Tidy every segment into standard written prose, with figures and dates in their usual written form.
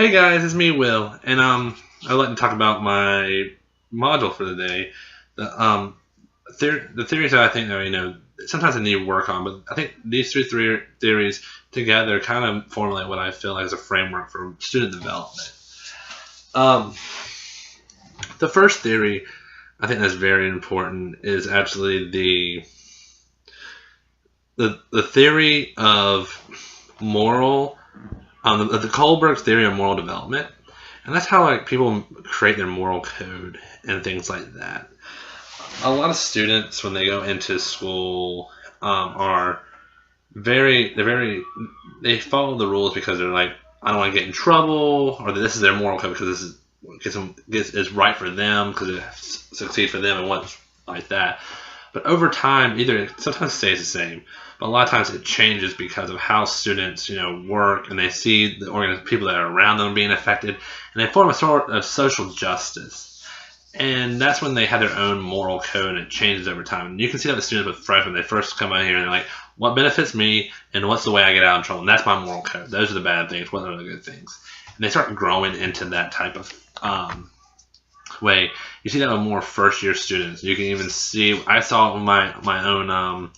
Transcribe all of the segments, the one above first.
Hey guys, it's me, Will, and I'd like to talk about my module for the day. The theories that I think that sometimes I need to work on, but I think these three theories together kind of formulate what I feel like is a framework for student development. The first theory I think that's very important is actually the theory of moral. The Kohlberg theory of moral development, and that's how people create their moral code and things like that. A lot of students, when they go into school, they follow the rules because they're like, I don't want to get in trouble, or that this is their moral code because this is right for them because it succeeds for them and what's like that. But over time, either it sometimes stays the same, but a lot of times it changes because of how students, work, and they see the people that are around them being affected, and they form a sort of social justice. And that's when they have their own moral code, and it changes over time. And you can see that with students with freshmen, they first come out here and they're like, what benefits me, and what's the way I get out of trouble? And that's my moral code. Those are the bad things. What are the good things? And they start growing into that type of way. You see that with more first-year students. You can even see, I saw it with my own,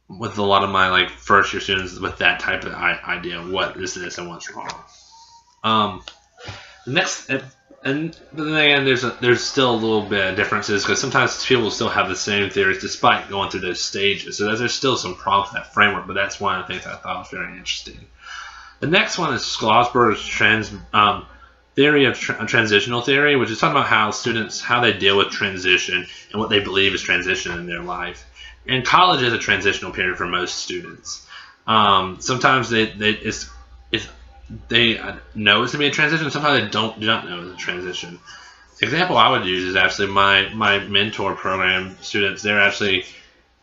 with a lot of my first-year students with that type of idea. What is this and what's wrong? But then again, there's still a little bit of differences because sometimes people will still have the same theories despite going through those stages. So there's still some problems with that framework, but that's one of the things I thought was very interesting. The next one is Schlossberg's theory of transitional theory, which is talking about how they deal with transition and what they believe is transition in their life. And college is a transitional period for most students. Sometimes they know it's going to be a transition. Sometimes they do not know it's a transition. The example I would use is actually my mentor program students. They're actually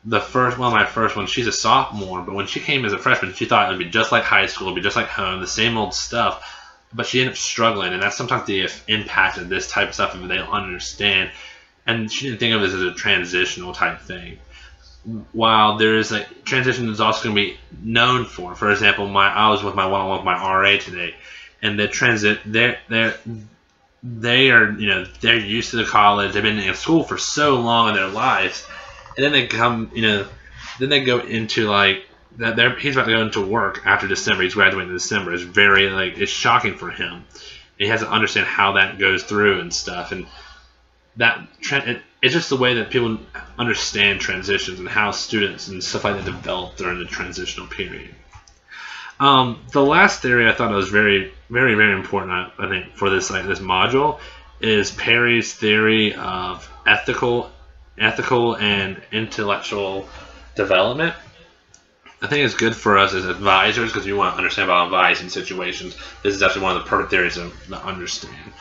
one of my first ones. She's a sophomore, but when she came as a freshman, she thought it would be just like high school, it would be just like home, the same old stuff. But she ended up struggling, and that's sometimes the impact of this type of stuff if they don't understand. And she didn't think of it as a transitional type thing. While there is transition is also going to be known for. For example, I was with my one-on-one with my RA today, and the transit they're used to the college. They've been in school for so long in their lives, and then they come then they go into he's about to go into work after December. He's graduating in December. It's very it's shocking for him. And he has to understand how that goes through and stuff, and it's just the way that people understand transitions and how students and stuff like that develop during the transitional period. The last theory I thought was very, very, very important, I think, for this module is Perry's theory of ethical and intellectual development. I think it's good for us as advisors because you want to understand about advising situations. This is actually one of the perfect theories to understand.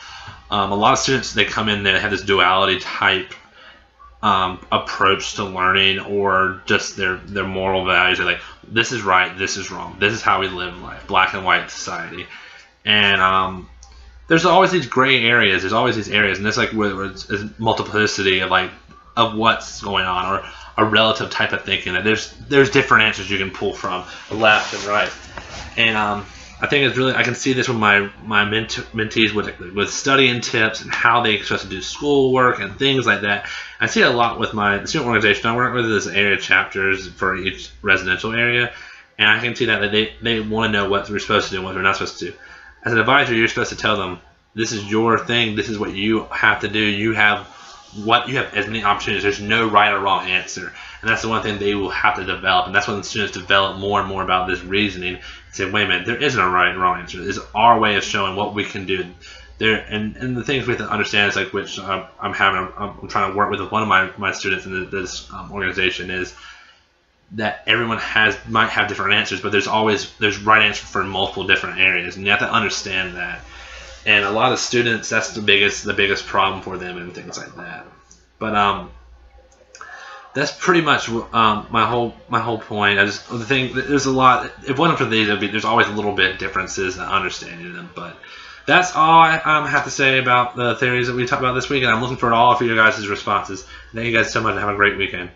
A lot of students, they come in, they have this duality type approach to learning, or just their moral values. They're like, this is right, this is wrong, this is how we live life, black and white society. And there's always these gray areas. There's always these areas, and it's where it's multiplicity of what's going on, or a relative type of thinking. That there's different answers you can pull from left and right. And I think it's really, I can see this with my mentees with studying tips and how they're supposed to do schoolwork and things like that. I see it a lot with my student organization. I work with this area chapters for each residential area, and I can see that they want to know what we're supposed to do and what we're not supposed to do. As an advisor, you're supposed to tell them, this is your thing, this is what you have to do, you have as many opportunities. There's no right or wrong answer, and that's the one thing they will have to develop. And that's when the students develop more and more about this reasoning and say, wait a minute, there isn't a right and wrong answer. This is our way of showing what we can do there. And the things we have to understand is which I'm trying to work with one of my students in this organization, is that everyone might have different answers, but there's right answer for multiple different areas, and you have to understand that. And a lot of students, that's the biggest problem for them and things like that. But that's pretty much my whole point. There's a lot. If it wasn't for these, there's always a little bit differences in understanding them. But that's all I have to say about the theories that we talked about this week, and I'm looking forward to all of your guys' responses. Thank you guys so much, and have a great weekend.